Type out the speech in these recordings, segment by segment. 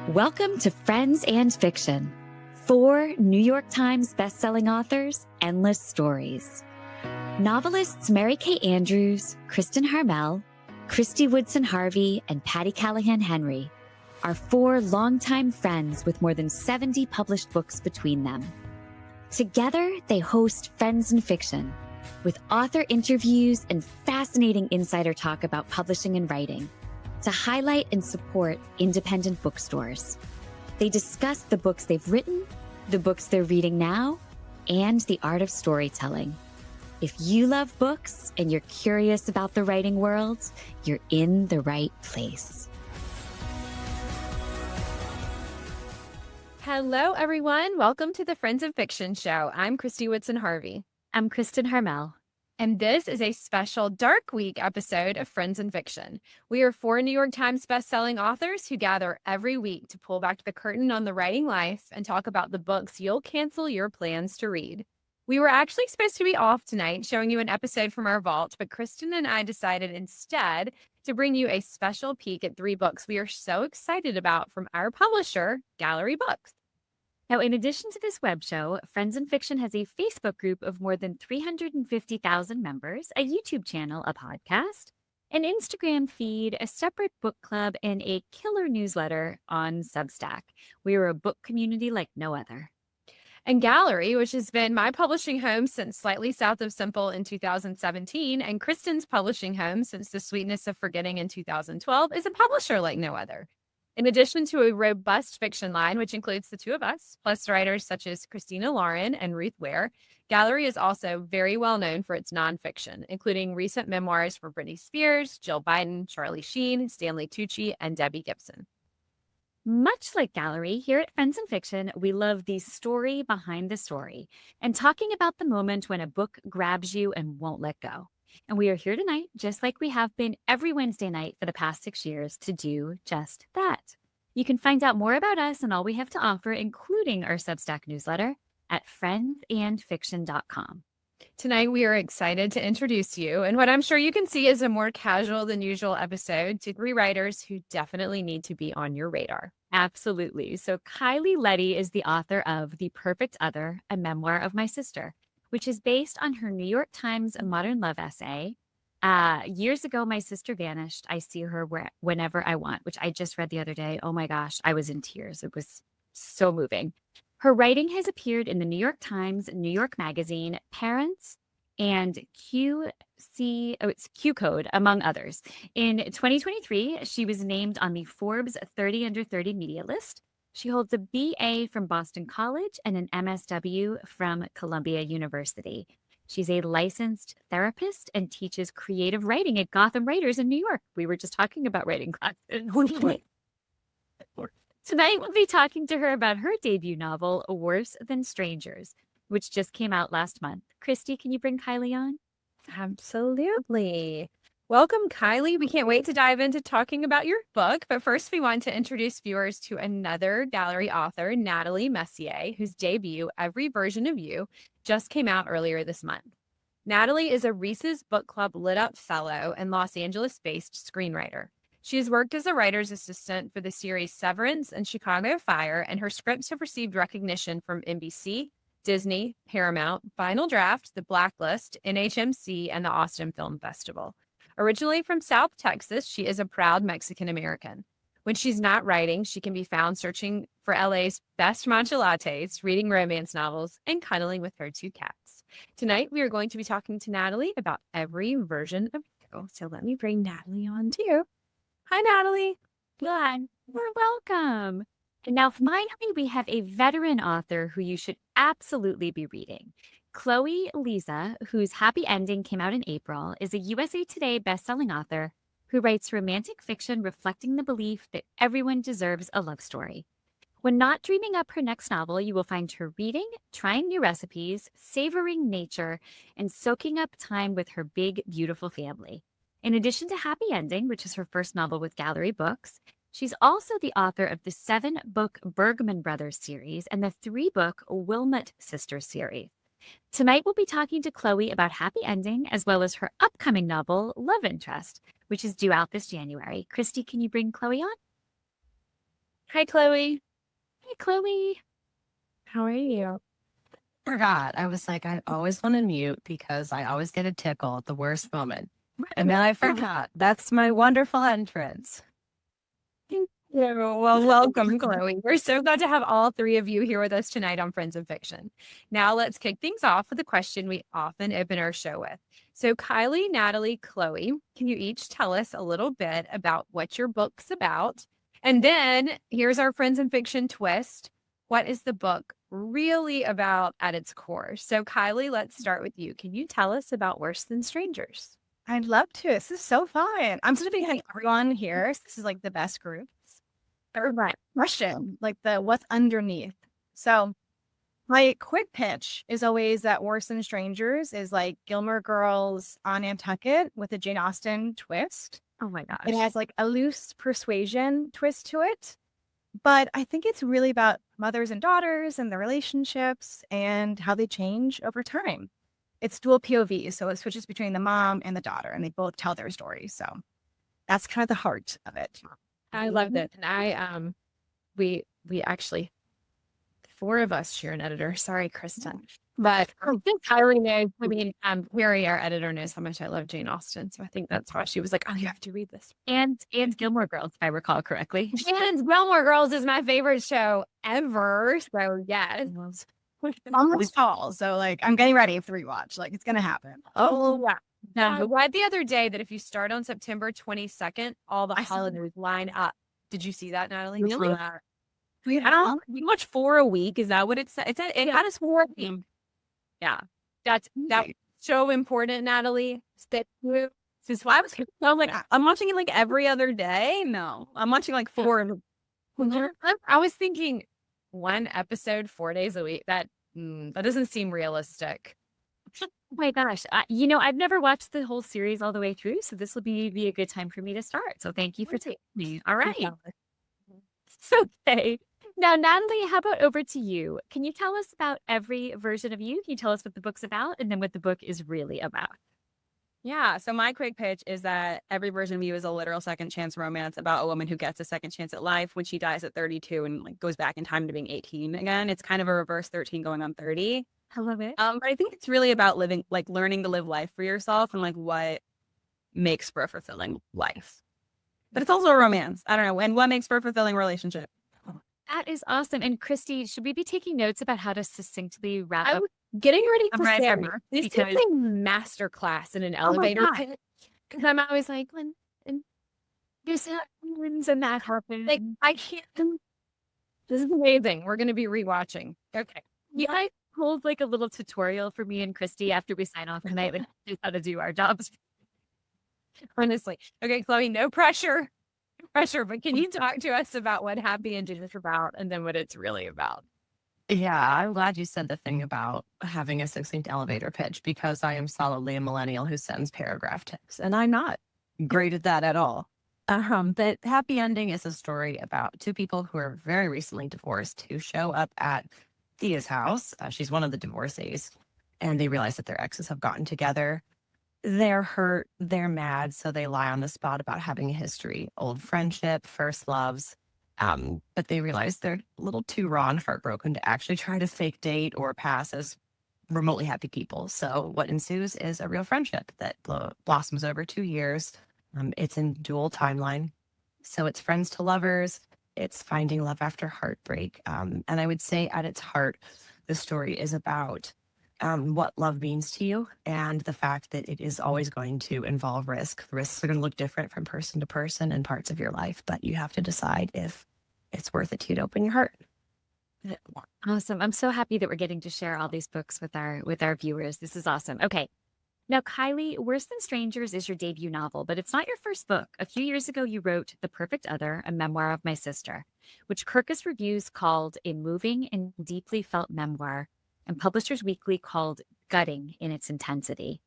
Welcome to Friends and Fiction. 4 New York Times bestselling authors, endless stories. Novelists Mary Kay Andrews, Kristin Harmel, Kristy Woodson Harvey, and Patty Callahan Henry are 4 longtime friends with more than 70 published books between them. Together, they host Friends and Fiction, with author interviews and fascinating insider talk about publishing and writing, to highlight and support independent bookstores. They discuss the books they've written, the books they're reading now, and the art of storytelling. If you love books and you're curious about the writing world, you're in the right place. Hello, everyone. Welcome to the Friends of Fiction show. I'm Kristy Woodson Harvey. I'm Kristin Harmel. And this is a special Dark Week episode of Friends and Fiction. We are 4 New York Times bestselling authors who gather every week to pull back the curtain on the writing life and talk about the books you'll cancel your plans to read. We were actually supposed to be off tonight showing you an episode from our vault, but Kristin and I decided instead to bring you a special peek at 3 books we are so excited about from our publisher, Gallery Books. Now, in addition to this web show, Friends and Fiction has a Facebook group of more than 350,000 members, a YouTube channel, a podcast, an Instagram feed, a separate book club, and a killer newsletter on Substack. We are a book community like no other. And Gallery, which has been my publishing home since Slightly South of Simple in 2017, and Kristin's publishing home since The Sweetness of Forgetting in 2012, is a publisher like no other. In addition to a robust fiction line, which includes the 2 of us, plus writers such as Christina Lauren and Ruth Ware, Gallery is also very well known for its nonfiction, including recent memoirs for Britney Spears, Jill Biden, Charlie Sheen, Stanley Tucci, and Debbie Gibson. Much like Gallery, here at Friends and Fiction, we love the story behind the story and talking about the moment when a book grabs you and won't let go. And we are here tonight, just like we have been every Wednesday night for the past 6 years, to do just that. You can find out more about us and all we have to offer, including our Substack newsletter, at friendsandfiction.com. Tonight, we are excited to introduce you, and what I'm sure you can see is a more casual than usual episode, to 3 writers who definitely need to be on your radar. Absolutely. So Kyleigh Leddy is the author of The Perfect Other, a memoir of my sister, which is based on her New York Times Modern Love essay. Years ago, my sister vanished. I see her whenever I want, which I just read the other day. Oh my gosh, I was in tears. It was so moving. Her writing has appeared in the New York Times, New York Magazine, Parents, and Q Code, among others. In 2023, she was named on the Forbes 30 Under 30 media list. She holds a BA from Boston College and an MSW from Columbia University. She's a licensed therapist and teaches creative writing at Gotham Writers in New York. We were just talking about writing classes. Tonight, we'll be talking to her about her debut novel, Worse Than Strangers, which just came out last month. Kristy, can you bring Kyleigh on? Absolutely. Welcome, Kyleigh. We can't wait to dive into talking about your book. But first, we want to introduce viewers to another Gallery author, Natalie Messier, whose debut, Every Version of You, just came out earlier this month. Natalie is a Reese's Book Club LitUp Fellow and Los Angeles-based screenwriter. She has worked as a writer's assistant for the series Severance and Chicago Fire, and her scripts have received recognition from NBC, Disney, Paramount, Final Draft, The Blacklist, NHMC, and the Austin Film Festival. Originally from South Texas, she is a proud Mexican American. When she's not writing, she can be found searching for LA's best matcha lattes, reading romance novels, and cuddling with her 2 cats. Tonight, we are going to be talking to Natalie about Every Version of You. So let me bring Natalie on too. Hi, Natalie. Good. You're welcome. And now finally, we have a veteran author who you should absolutely be reading. Kyleigh Leddy, whose Happy Ending came out in April, is a USA Today bestselling author who writes romantic fiction reflecting the belief that everyone deserves a love story. When not dreaming up her next novel, you will find her reading, trying new recipes, savoring nature, and soaking up time with her big, beautiful family. In addition to Happy Ending, which is her first novel with Gallery Books, she's also the author of the 7-book Bergman Brothers series and the 3-book Wilmot Sisters series. Tonight, we'll be talking to Kyleigh about Happy Ending, as well as her upcoming novel, Love Interest, which is due out this January. Kristy, can you bring Kyleigh on? Hi, Chloe. Hey, Chloe. How are you? Forgot. I was like, I always want to mute because I always get a tickle at the worst moment. And then I forgot. That's my wonderful entrance. Thank you. Well, welcome, Chloe. We're so glad to have all three of you here with us tonight on Friends of Fiction. Now, let's kick things off with a question we often open our show with. So, Kyleigh, Natalie, Chloe, can you each tell us a little bit about what your book's about? And then here's our Friends of Fiction twist. What is the book really about at its core? So, Kyleigh, let's start with you. Can you tell us about Worse Than Strangers? I'd love to. This is so fun. I'm supposed to be having everyone here. So this is like the best group. Everybody, question, like the what's underneath. So my quick pitch is always that Worse Than Strangers is like Gilmore Girls on Nantucket with a Jane Austen twist. Oh my gosh. It has like a loose Persuasion twist to it. But I think it's really about mothers and daughters and the relationships and how they change over time. It's dual POV, so it switches between the mom and the daughter, and they both tell their story. So that's kind of the heart of it. I love that. And we actually, four of us share an editor. Sorry, Kristin. But I think Kyleigh knows, Harry, our editor, knows how much I love Jane Austen. So I think that's why she was like, oh, you have to read this. And Gilmore Girls, if I recall correctly. And Gilmore Girls is my favorite show ever. So yes. Almost fall, so like I'm getting ready for rewatch. Like it's gonna happen. Oh yeah. I read the other day that if you start on September 22nd, all the holidays line up. Did you see that, Natalie? Really? We watch 4 a week. Is that what it said? It had us 4 a week. Yeah. That's so important, Natalie. Stick with. Since I was like, I'm watching it like every other day. No, I'm watching like 4. I was thinking 1 episode 4 days a week. That doesn't seem realistic. Oh my gosh. I've never watched the whole series all the way through, so this will be a good time for me to start. So thank you for taking me. All right. Okay. Now, Natalie, how about over to you? Can you tell us about every version of you? Can you tell us what the book's about and then what the book is really about? Yeah. So my quick pitch is that every version of you is a literal second chance romance about a woman who gets a second chance at life when she dies at 32 and like goes back in time to being 18 again. It's kind of a reverse 13 going on 30. I love it. But I think it's really about learning to live life for yourself and like what makes for a fulfilling life. But it's also a romance. I don't know. And what makes for a fulfilling relationship? That is awesome. And Kristy, should we be taking notes about how to successfly wrap up? Getting ready for right summer. This is a master class in an elevator pit. Because I'm always like, when this happens and that happens. Like, I can't. This is amazing. We're going to be rewatching. Okay. You guys hold like a little tutorial for me and Kristy after we sign off tonight with how to do our jobs. Honestly. Okay, Chloe, no pressure. But can you talk to us about what Happy Ending is about and then what it's really about? Yeah, I'm glad you said the thing about having a succinct elevator pitch because I am solidly a millennial who sends paragraph tips, and I'm not great at that at all. But Happy Ending is a story about 2 people who are very recently divorced who show up at Thea's house. She's one of the divorcees, and they realize that their exes have gotten together. They're hurt, they're mad, so they lie on the spot about having a history, old friendship, first loves. But they realize they're a little too raw and heartbroken to actually try to fake date or pass as remotely happy people. So what ensues is a real friendship that blossoms over 2 years. It's in dual timeline. So it's friends to lovers. It's finding love after heartbreak. And I would say at its heart, the story is about what love means to you and the fact that it is always going to involve risk. The risks are going to look different from person to person and parts of your life, but you have to decide if it's worth it to you to open your heart. Awesome. I'm so happy that we're getting to share all these books with our viewers. This is awesome. Okay. Now, Kyleigh, Worse Than Strangers is your debut novel, but it's not your first book. A few years ago, you wrote The Perfect Other, a memoir of my sister, which Kirkus Reviews called a moving and deeply felt memoir, and Publishers Weekly called gutting in its intensity.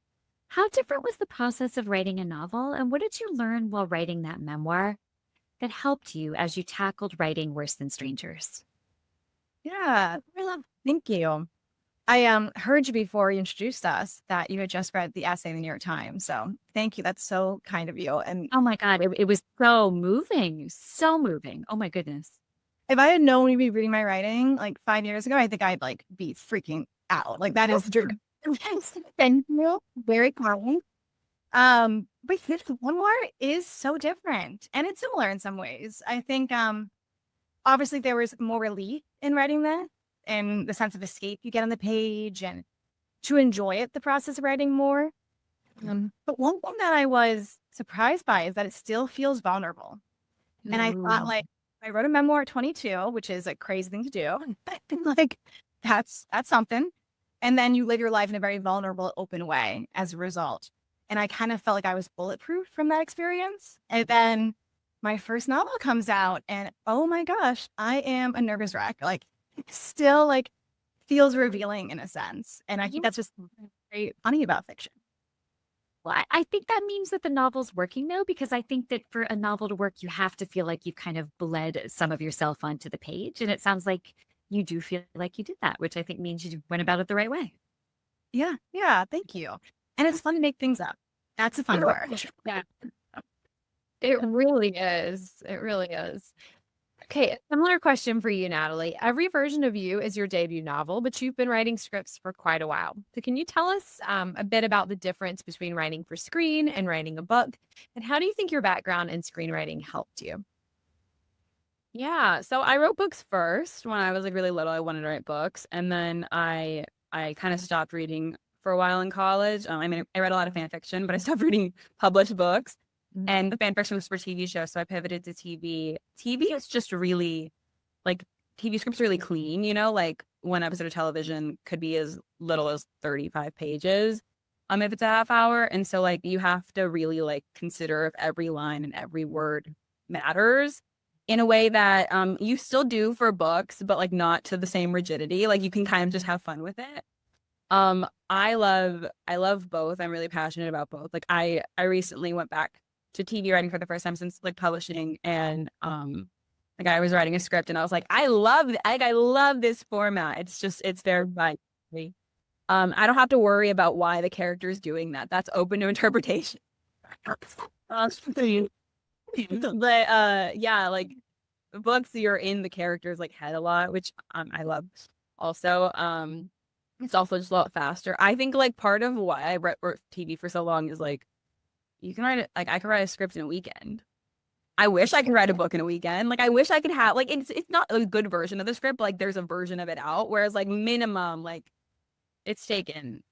How different was the process of writing a novel, and what did you learn while writing that memoir that helped you as you tackled writing Worse Than Strangers? Yeah, thank you. I heard you before you introduced us that you had just read the essay in the New York Times. So thank you. That's so kind of you. And oh my God, it was so moving. So moving. Oh my goodness. if I had known we'd be reading my writing like 5 years ago, I think I'd like be freaking out. Like that is true. Thank you. Very kind. But this memoir is so different and it's similar in some ways. I think obviously there was more relief in writing that and the sense of escape you get on the page and to enjoy it, the process of writing more. But one thing that I was surprised by is that it still feels vulnerable. And I thought, like, I wrote a memoir at 22, which is a crazy thing to do. I think, like, that's something. And then you live your life in a very vulnerable, open way as a result. And I kind of felt like I was bulletproof from that experience. And then my first novel comes out, and oh my gosh, I am a nervous wreck. Like, it still, like, feels revealing in a sense. And I think that's just very funny about fiction. Well, I think that means that the novel's working, though, because I think that for a novel to work, you have to feel like you've kind of bled some of yourself onto the page. And it sounds like you do feel like you did that, which I think means you went about it the right way. Yeah. Thank you. And it's fun to make things up. That's a fun part. Yeah. It really is. It really is. Okay, a similar question for you, Natalie. Every version of you is your debut novel, but you've been writing scripts for quite a while. So can you tell us a bit about the difference between writing for screen and writing a book? And how do you think your background in screenwriting helped you? Yeah, so I wrote books first. When I was like really little, I wanted to write books. And then I kind of stopped reading for a while in college. I mean, I read a lot of fan fiction, but I stopped reading published books. And the fan fiction was for TV shows, so I pivoted to TV. TV is just really, like, TV scripts are really clean, you know? Like, one episode of television could be as little as 35 pages if it's a half hour. And so, like, you have to really, like, consider if every line and every word matters in a way that you still do for books, but, like, not to the same rigidity. Like, you can kind of just have fun with it. I love both. I'm really passionate about both. Like, I recently went back to TV writing for the first time since like publishing, and like I was writing a script and I was like, I love this format. It's very like me. I don't have to worry about why the character is doing that. That's open to interpretation. But yeah, like books, you're in the character's like head a lot, which I love. Also, it's also just a lot faster. I think like part of why I wrote TV for so long is like, you can write it, like I could write a script in a weekend. I wish I could write a book in a weekend. Like I wish I could have like it's not a good version of the script, but like there's a version of it out. Whereas like minimum, like it's taken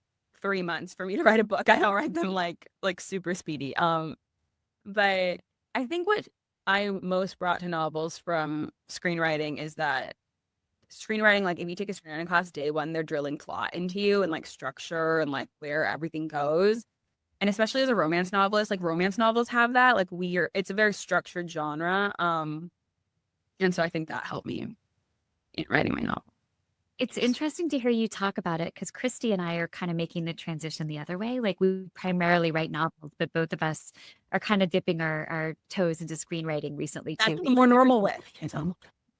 3 months for me to write a book. I don't write them like super speedy. But I think what I most brought to novels from screenwriting is that screenwriting, like if you take a screenwriting class day one, they're drilling plot into you and like structure and like where everything goes. And especially as a romance novelist, like romance novels have that, like it's a very structured genre. And so I think that helped me in writing my novel. It's interesting to hear you talk about it because Kristy and I are kind of making the transition the other way. Like we primarily write novels, but both of us are kind of dipping our toes into screenwriting recently too. That's the more normal way.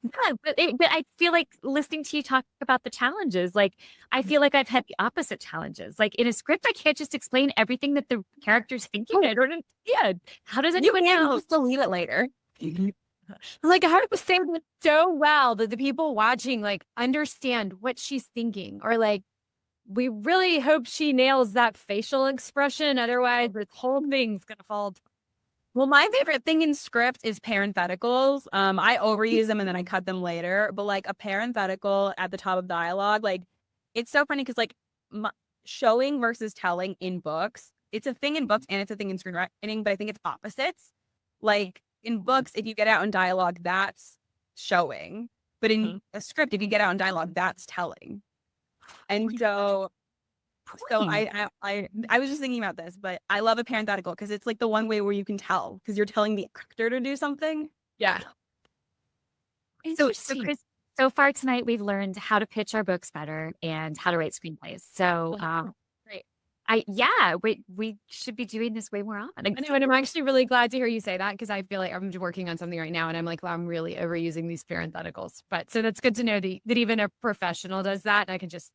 Yeah, but I feel like listening to you talk about the challenges, like I feel like I've had the opposite challenges. Like in a script, I can't just explain everything that the character's thinking. I don't understand. How does anyone else delete it later? Like I was saying it so well that the people watching like understand what she's thinking, or like we really hope she nails that facial expression. Otherwise, this whole thing's gonna fall apart. Well, my favorite thing in script is parentheticals. I overuse them and then I cut them later. But like a parenthetical at the top of dialogue, like it's so funny because like showing versus telling in books, it's a thing in books and it's a thing in screenwriting, but I think it's opposites. Like in books, if you get out in dialogue, that's showing. But in a script, if you get out in dialogue, that's telling. And so I was just thinking about this, but I love a parenthetical because it's like the one way where you can tell because you're telling the actor to do something. Yeah. So Chris, so far tonight we've learned how to pitch our books better and how to write screenplays. So great. We should be doing this way more often. I know, and I'm actually really glad to hear you say that because I feel like I'm working on something right now and I'm like, well, I'm really overusing these parentheticals. But so that's good to know that even a professional does that and I can just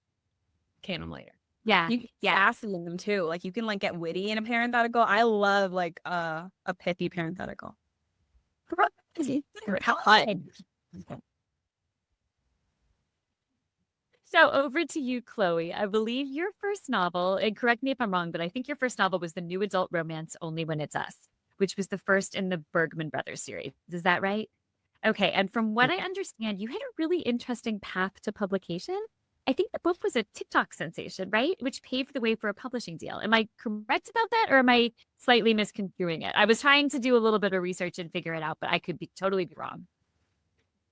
can them later. Yeah. You can sassy in them too. Like you can like get witty in a parenthetical. I love like a pithy parenthetical. So over to you, Chloe. I believe your first novel, and correct me if I'm wrong, but I think your first novel was the new adult romance Only When It's Us, which was the first in the Bergman Brothers series. Is that right? Okay. And from what I understand, you had a really interesting path to publication. I think the book was a TikTok sensation, right? Which paved the way for a publishing deal. Am I correct about that, or am I slightly misconstruing it? I was trying to do a little bit of research and figure it out, but I could be totally be wrong.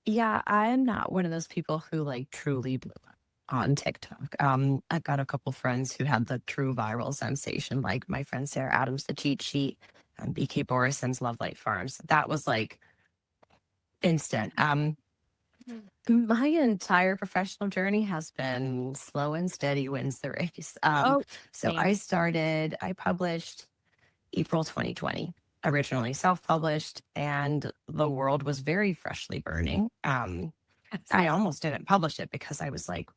Yeah, I'm not one of those people who like truly blew up on TikTok. I've got a couple friends who had the true viral sensation, like my friend Sarah Adams, the cheat sheet, and BK Borison's Love Light Farms. That was like instant. My entire professional journey has been slow and steady wins the race. So Same. I published April 2020, originally self-published, and the world was very freshly burning. I almost didn't publish it because I was like,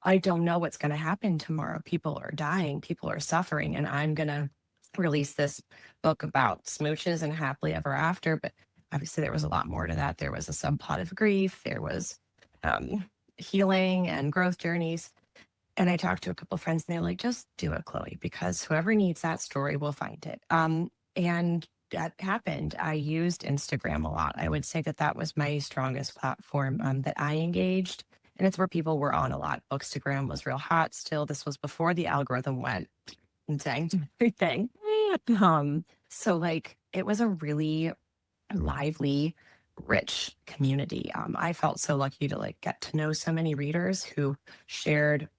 I don't know what's going to happen tomorrow. People are dying, people are suffering, and I'm going to release this book about smooches and happily ever after. But obviously, there was a lot more to that. There was a subplot of grief, there was healing and growth journeys. And I talked to a couple friends, and they're like, just do it, Chloe, because whoever needs that story will find it. And that happened. I used Instagram a lot. I would say that that was my strongest platform that I engaged. And it's where people were on a lot. Bookstagram was real hot still. This was before the algorithm went and saying everything. So like it was a really lively, rich community. I felt so lucky to like get to know so many readers who shared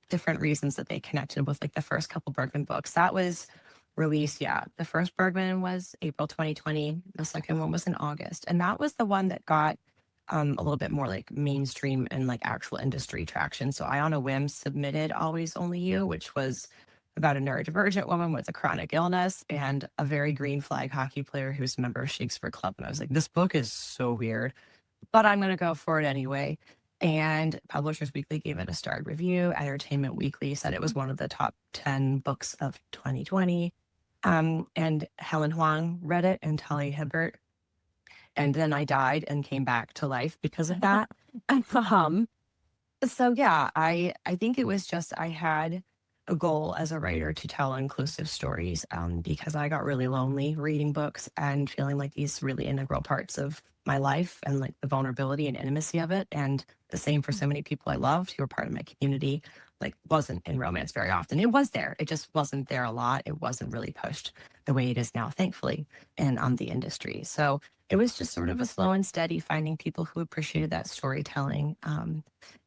different reasons that they connected with like the first couple Bergman books. That was released, yeah. The first Bergman was April 2020. The second one was in August. And that was the one that got a little bit more like mainstream and like actual industry traction. So I on a whim submitted Always Only You, which was about a neurodivergent woman with a chronic illness and a very green flag hockey player who's a member of Shakespeare Club. And I was like, this book is so weird, but I'm going to go for it anyway. And Publishers Weekly gave it a starred review. Entertainment Weekly said it was one of the top 10 books of 2020. And Helen Huang read it and Talia Hibbert. And then I died and came back to life because of that. So yeah, I think it was just I had a goal as a writer to tell inclusive stories because I got really lonely reading books and feeling like these really integral parts of my life and like the vulnerability and intimacy of it. And the same for so many people I loved who were part of my community, like wasn't in romance very often. It was there. It just wasn't there a lot. It wasn't really pushed the way it is now, thankfully, and on the industry. So it was just sort of a slow and steady finding people who appreciated that storytelling.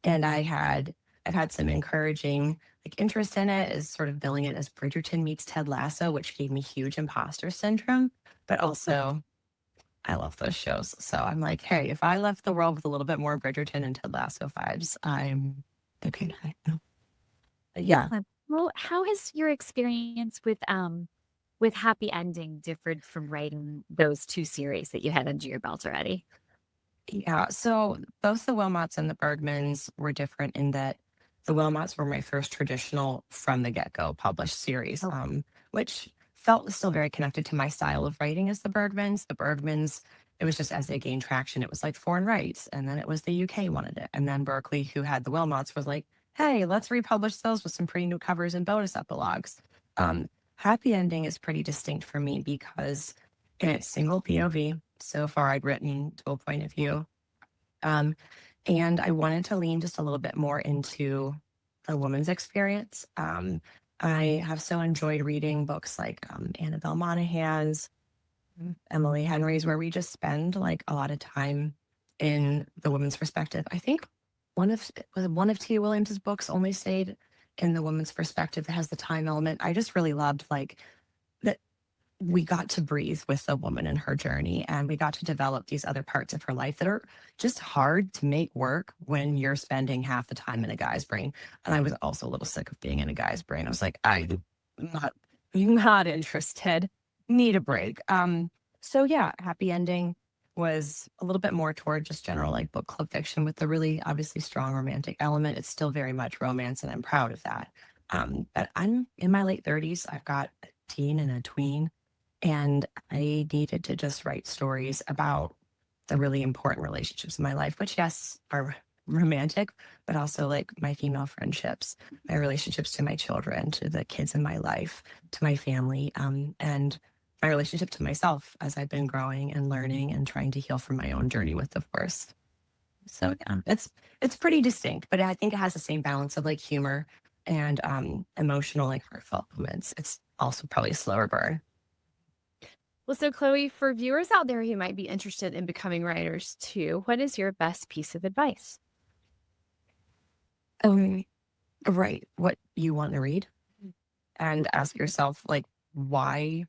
And I've had some encouraging like interest in it, is sort of billing it as Bridgerton meets Ted Lasso, which gave me huge imposter syndrome. But also, I love those shows. So I'm like, hey, if I left the world with a little bit more Bridgerton and Ted Lasso vibes, I'm okay. Yeah. Well, how has your experience with Happy Ending differed from writing those two series that you had under your belt already? Yeah. So both the Wilmots and the Bergmans were different in that the Wilmots were my first traditional from the get-go published series, which felt still very connected to my style of writing as the Bergmans. The Bergmans, it was just as they gained traction, it was like foreign rights. And then it was the UK wanted it. And then Berkeley, who had the Wilmots, was like, hey, let's republish those with some pretty new covers and bonus epilogues. Happy Ending is pretty distinct for me because it's single POV. So far, I'd written to a point of view. And I wanted to lean just a little bit more into the woman's experience. I have so enjoyed reading books like Annabel Monaghan's, Emily Henry's, where we just spend like a lot of time in the woman's perspective. I think one of T. Williams's books only stayed in the woman's perspective that has the time element. I just really loved like that we got to breathe with the woman in her journey and we got to develop these other parts of her life that are just hard to make work when you're spending half the time in a guy's brain. And I was also a little sick of being in a guy's brain. I was like, I'm not interested, need a break. So yeah, Happy Ending was a little bit more toward just general like book club fiction with the really obviously strong romantic element. It's still very much romance and I'm proud of that. But I'm in my late 30s. I've got a teen and a tween. And I needed to just write stories about the really important relationships in my life, which, yes, are romantic, but also like my female friendships, my relationships to my children, to the kids in my life, to my family, and my relationship to myself as I've been growing and learning and trying to heal from my own journey with divorce. So yeah, it's pretty distinct, but I think it has the same balance of like humor and emotional, like heartfelt moments. It's also probably a slower burn. Well, so Chloe, for viewers out there who might be interested in becoming writers too, what is your best piece of advice? Write what you want to read and ask yourself, like, why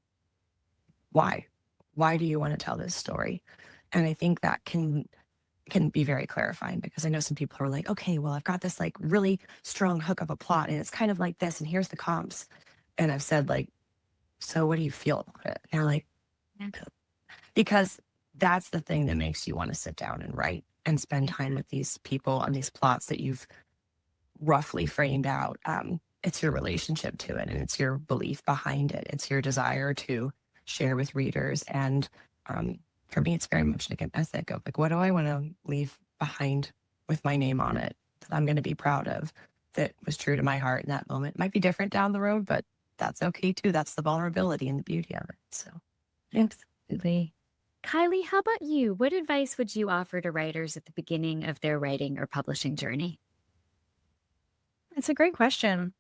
do you want to tell this story? And I think that can be very clarifying, because I know some people are like, okay, well, I've got this like really strong hook of a plot and it's kind of like this and here's the comps. And I've said like, so what do you feel about it? And they're like, because that's the thing that makes you want to sit down and write and spend time with these people on these plots that you've roughly framed out. It's your relationship to it, and it's your belief behind it. It's your desire to share with readers. And for me, it's very much like an ethic of like, what do I want to leave behind with my name on it that I'm going to be proud of, that was true to my heart in that moment. It might be different down the road, but that's okay too. That's the vulnerability and the beauty of it. So Absolutely. Kyleigh, how about you? What advice would you offer to writers at the beginning of their writing or publishing journey? It's a great question.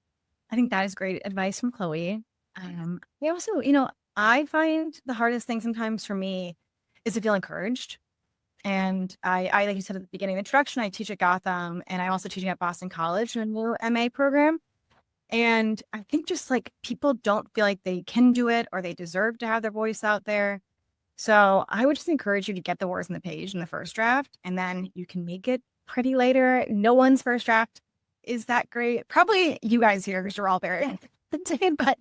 I think that is great advice from Chloe. I also, I find the hardest thing sometimes for me is to feel encouraged. And I, like you said at the beginning of the introduction, I teach at Gotham, and I'm also teaching at Boston College in a new MA program. And I think just like people don't feel like they can do it or they deserve to have their voice out there. So I would just encourage you to get the words on the page in the first draft, and then you can make it pretty later. No one's first draft is that great. Probably you guys here, because you're all very talented, but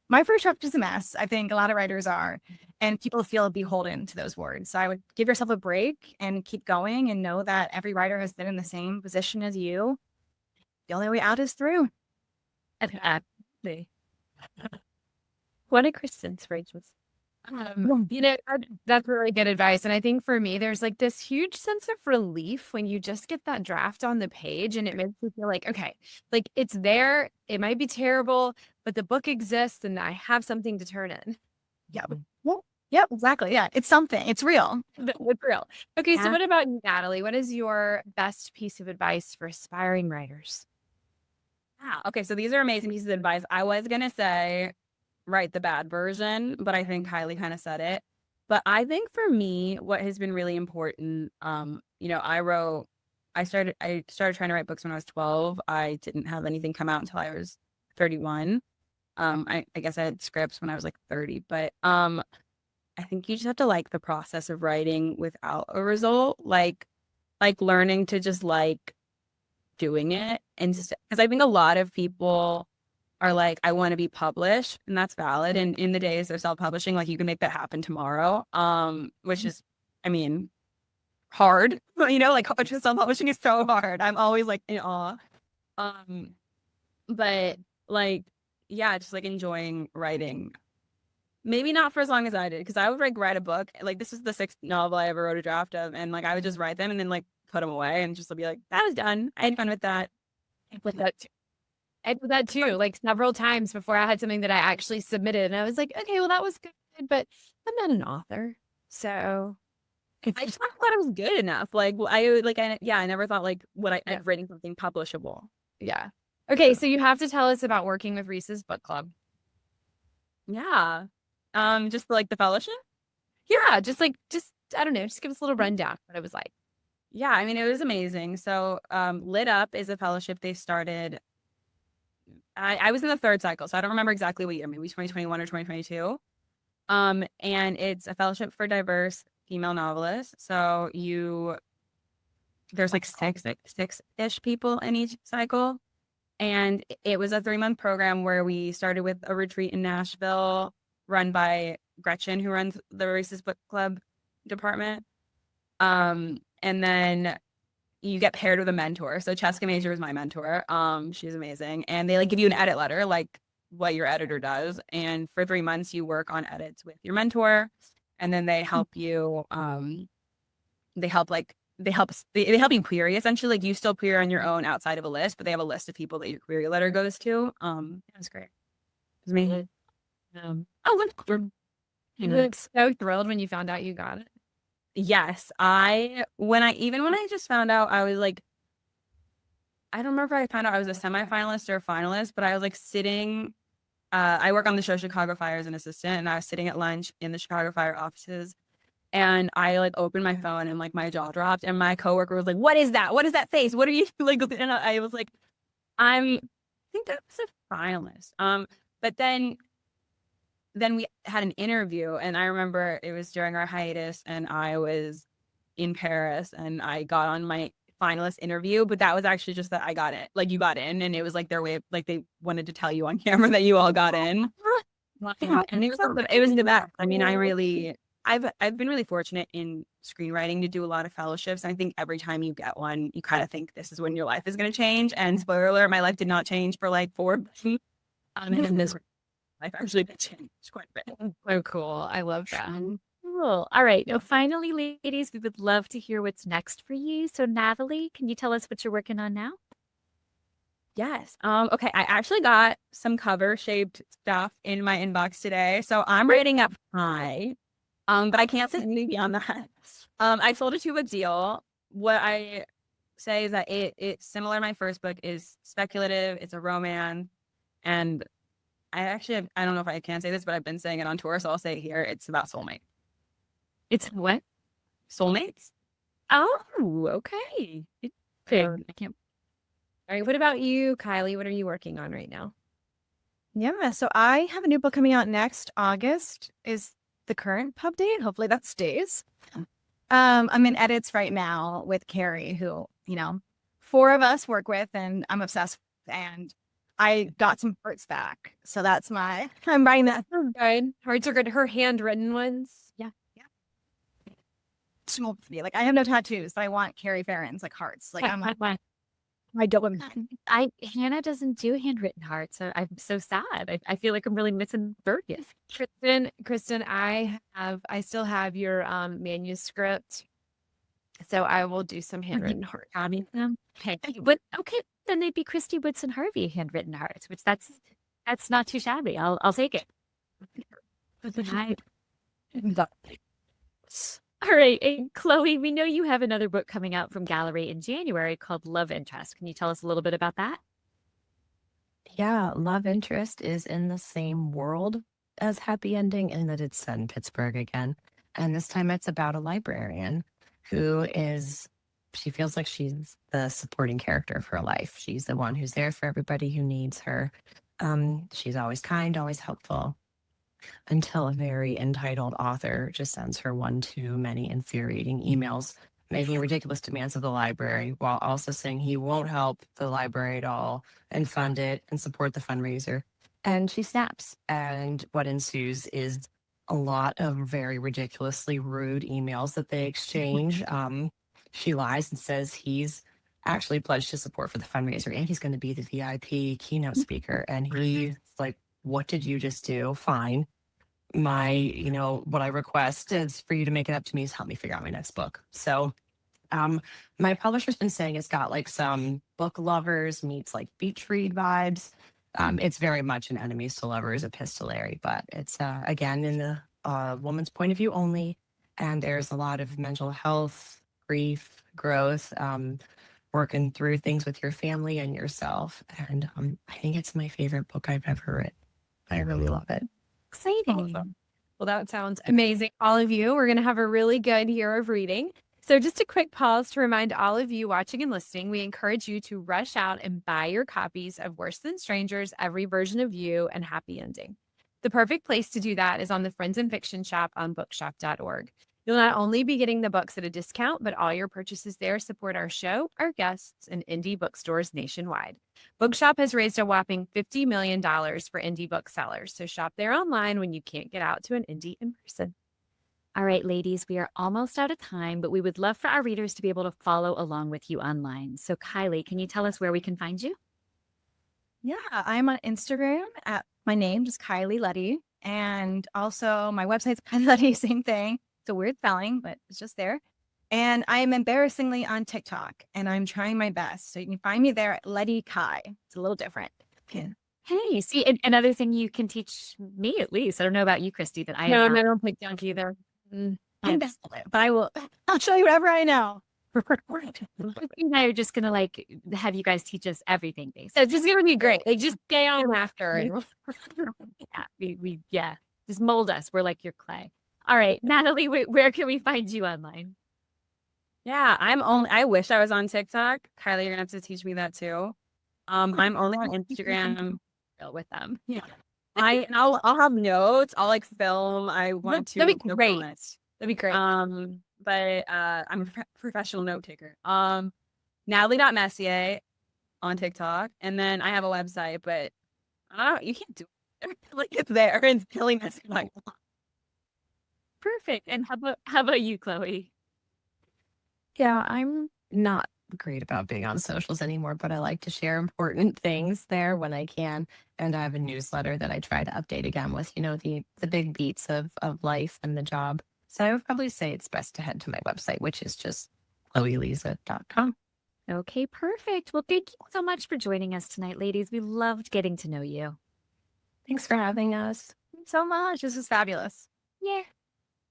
my first draft is a mess. I think a lot of writers are, and people feel beholden to those words. So I would give yourself a break and keep going, and know that every writer has been in the same position as you. The only way out is through. Absolutely. What are Kristin's phrases? That's really good advice. And I think for me, there's like this huge sense of relief when you just get that draft on the page, and it makes you feel like, okay, like it's there. It might be terrible, but the book exists and I have something to turn in. Yep, exactly. Yeah, it's something. It's real. It's real. Okay, so Yeah. what about you, Natalie? What is your best piece of advice for aspiring writers? Wow. Okay, so these are amazing pieces of advice. I was gonna say write the bad version, but I think Kyleigh kind of said it. But I think for me, what has been really important, I started trying to write books when I was 12. I didn't have anything come out until I was 31. I guess I had scripts when I was like 30, but I think you just have to like the process of writing without a result, like learning to just like doing it. And just because I think a lot of people are like, I want to be published, and that's valid. And in the days of self-publishing, like you can make that happen tomorrow. Which is, I mean, hard, like just self-publishing is so hard. I'm always like in awe. But like, yeah, just like enjoying writing. Maybe not for as long as I did, because I would like write a book. Like this is the 6th novel I ever wrote a draft of, and like I would just write them and then like put them away and just be like, that was done. I had fun with that. With that too, like several times before I had something that I actually submitted, and I was like, okay, well that was good, but I'm not an author, so I just thought it was good enough. Like I never thought like I'd written something publishable. yeah. Okay, so you have to tell us about working with Reese's book club. Yeah. Just like the fellowship. Yeah, just I don't know, just give us a little rundown what it was like. Yeah, I mean, it was amazing. So LitUp is a fellowship they started. I was in the 3rd cycle, so I don't remember exactly what year, maybe 2021 or 2022. And it's a fellowship for diverse female novelists. So there's like six-ish people in each cycle. And it was a 3-month program where we started with a retreat in Nashville run by Gretchen, who runs the Reese's Book Club department. And then you get paired with a mentor. So Cheska Major is my mentor. She's amazing. And they like give you an edit letter, like what your editor does. And for 3 months, you work on edits with your mentor. And then they help you, like they help you query, essentially. Like, you still query on your own outside of a list, but they have a list of people that your query letter goes to. That's great. It's me. You look so thrilled when you found out you got it. Yes, when I just found out, I was like, I don't remember if I found out I was a semifinalist or a finalist, but I was like sitting. I work on the show Chicago Fire as an assistant, and I was sitting at lunch in the Chicago Fire offices, and I like opened my phone and like my jaw dropped, and my coworker was like, "What is that? What is that face? What are you like?" And I was like, I think that was a finalist. But then we had an interview, and I remember it was during our hiatus, and I was in Paris, and I got on my finalist interview, but that was actually just that I got it. Like, you got in, and it was like their way of, like, they wanted to tell you on camera that you all got in. And it was the best. I mean, I've been really fortunate in screenwriting to do a lot of fellowships. I think every time you get one, you kind of think this is when your life is going to change. And spoiler alert, my life did not change for like 4 months. And this life actually did change quite a bit. Oh, cool. I love that. Cool. All right. Now, finally, ladies, we would love to hear what's next for you. So, Natalie, can you tell us what you're working on now? Yes. Okay. I actually got some cover shaped stuff in my inbox today. So I'm writing up high. But I can't say anything beyond that. I sold a 2-book deal. What I say is that it's similar to my first book, is speculative. It's a romance. And I don't know if I can say this, but I've been saying it on tour, so I'll say it here. It's about soulmates. It's what? Soulmates? Oh, okay. I can't. All right. What about you, Kyleigh? What are you working on right now? Yeah, so I have a new book coming out next August. Is the current pub date? Hopefully that stays. I'm in edits right now with Carrie, who 4 of us work with, and I'm obsessed with, and I got some parts back, so I'm writing that. Good. Hearts are good. Her handwritten ones. Yeah. Small for me. Like, I have no tattoos, but I want Carrie Farron's like hearts. Like, I'm like, I don't. Hannah doesn't do handwritten hearts, so I'm so sad. I feel like I'm really missing Fergus. Kristin, I still have your manuscript, so I will do some handwritten heart. Okay, then they'd be Kristy, Woodson, Harvey handwritten hearts, which that's not too shabby. I'll take it. All right, Chloe, we know you have another book coming out from Gallery in January called Love Interest. Can you tell us a little bit about that? Yeah, Love Interest is in the same world as Happy Ending in that it's set in Pittsburgh again. And this time it's about a librarian she feels like she's the supporting character of her life. She's the one who's there for everybody who needs her. She's always kind, always helpful, until a very entitled author just sends her one too many infuriating emails, making ridiculous demands of the library, while also saying he won't help the library at all and fund it and support the fundraiser. And she snaps. And what ensues is a lot of very ridiculously rude emails that they exchange. She lies and says he's actually pledged his support for the fundraiser, and he's going to be the VIP keynote speaker. And he's like, what did you just do? Fine. What I request is for you to make it up to me is help me figure out my next book. So my publisher's been saying it's got like some book lovers meets like beach read vibes. It's very much an enemies to lovers epistolary, but it's again in the woman's point of view only. And there's a lot of mental health, grief, growth, working through things with your family and yourself. And I think it's my favorite book I've ever written. I really love it. Exciting. Awesome. Well, that sounds amazing. All of you, we're going to have a really good year of reading. So just a quick pause to remind all of you watching and listening, we encourage you to rush out and buy your copies of Worse Than Strangers, Every Version of You, and Happy Ending. The perfect place to do that is on the Friends and Fiction shop on bookshop.org. You'll not only be getting the books at a discount, but all your purchases there support our show, our guests, and indie bookstores nationwide. Bookshop has raised a whopping $50 million for indie booksellers, so shop there online when you can't get out to an indie in person. All right, ladies, we are almost out of time, but we would love for our readers to be able to follow along with you online. So, Kyleigh, can you tell us where we can find you? Yeah, I'm on Instagram at my name, just Kyleigh Leddy. And also my website's Kyleigh Leddy, same thing. It's a weird spelling, but it's just there. And I am embarrassingly on TikTok, and I'm trying my best. So you can find me there at Leddy Kai. It's a little different. Yeah. Hey, see, another thing you can teach me at least. I don't know about you, Kristy, but I No, have and I not. don't play junk either. But I'll show you whatever I know. You and I are just gonna like have you guys teach us everything, basically. It's just gonna be great. Like just stay on after and Yeah, just mold us. We're like your clay. All right, Natalie, where can we find you online? Yeah, I wish I was on TikTok. Kyleigh, you're gonna have to teach me that too. I'm only on Instagram With them. Yeah. I'll have notes. I'll like film. I want to. That'd be no great. comments. that'd be great. But I'm a professional note taker. Natalie.Messier on TikTok, and then I have a website, but I don't know. You can't do it. Like it's there and killing us. Like, Perfect. And how about you, Chloe? Yeah, I'm not great about being on socials anymore, but I like to share important things there when I can. And I have a newsletter that I try to update again with, the big beats of life and the job. So I would probably say it's best to head to my website, which is just chloeliese.com. Okay, perfect. Well, thank you so much for joining us tonight, ladies. We loved getting to know you. Thanks for having us. So much. This is fabulous. Yeah.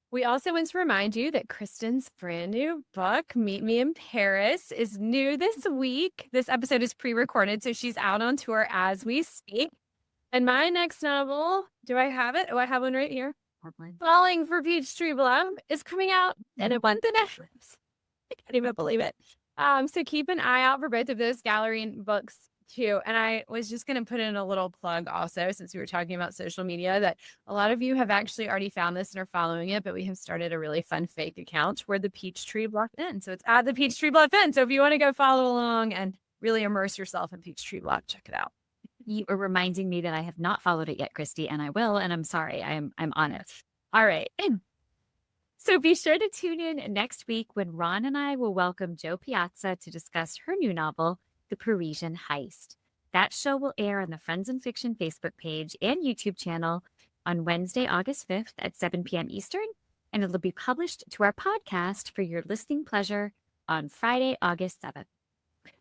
We also want to remind you that Kristin's brand new book, Meet Me in Paris, is new this week. This episode is pre-recorded, so she's out on tour as we speak. And my next novel, do I have it? Oh, I have one right here. Falling for Peachtree Bluff is coming out in a month and a half. I can't even believe it. So keep an eye out for both of those gallery books too. And I was just going to put in a little plug also, since we were talking about social media, that a lot of you have actually already found this and are following it, but we have started a really fun fake account where the Peachtree Bluff Inn. So it's at the Peachtree Bluff Inn. So if you want to go follow along and really immerse yourself in Peachtree Bluff, check it out. You are reminding me that I have not followed it yet, Kristy, and I will, and I'm sorry. I'm on it. All right. So be sure to tune in next week when Ron and I will welcome Jo Piazza to discuss her new novel, The Parisian Heist. That show will air on the Friends and Fiction Facebook page and YouTube channel on Wednesday, August 5th at 7 p.m. Eastern, and it'll be published to our podcast for your listening pleasure on Friday, August 7th.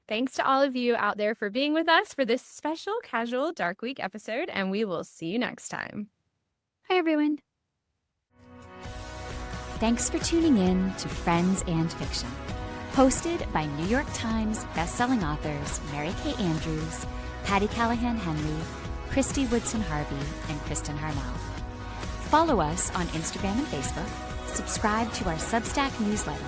Thanks to all of you out there for being with us for this special Casual Dark Week episode, and we will see you next time. Hi, everyone. Thanks for tuning in to Friends and Fiction, hosted by New York Times bestselling authors Mary Kay Andrews, Patty Callahan Henry, Kristy Woodson Harvey, and Kristen Harmel. Follow us on Instagram and Facebook, subscribe to our Substack newsletter,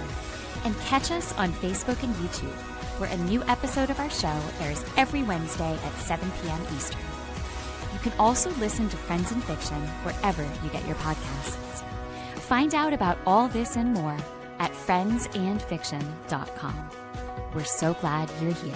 and catch us on Facebook and YouTube, where a new episode of our show airs every Wednesday at 7 p.m. Eastern. You can also listen to Friends and Fiction wherever you get your podcasts. Find out about all this and more at friendsandfiction.com. We're so glad you're here.